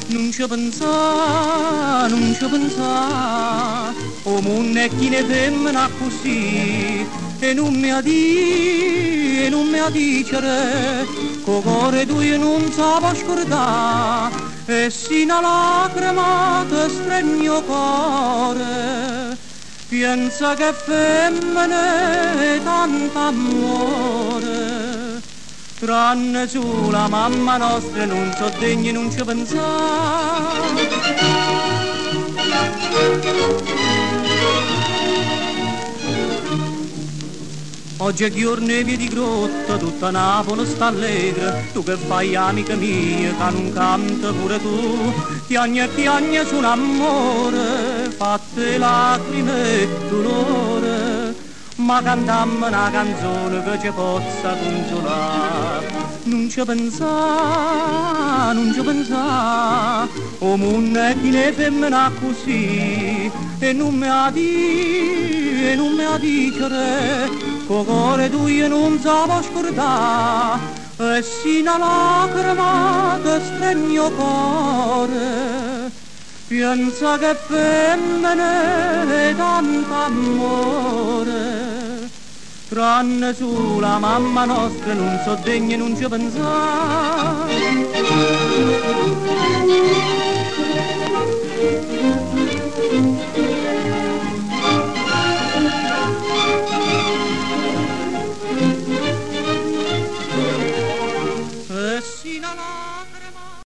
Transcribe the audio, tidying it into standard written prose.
Non ci pensa, non ci pensa, o mondo è chi ne femmina così, e non mi e non mi dicere, co cuore tu io non sapevo scordare, e sino a lacrima ti stregno cuore, pensa che femmine tanto amore. Tranne sulla mamma nostra non so degni, non ci pensare. Oggi è giorno e via di grotta, tutta Napoli sta allegra. Tu che fai amica mia, che non canta pure tu. Piagna su un amore, fatte lacrime e dolore. Ma cantammo una canzone che ci possa consolare. Non ci pensa, non ci pensa, o mondo è chi ne femmina così, e non mi dicere, co cuore tu io non sapevo scordare, e sino a lacrima ti stregno cuore, pensa che femmine tanto amore. Tranne sulla mamma nostra non so degni, non ci pensare.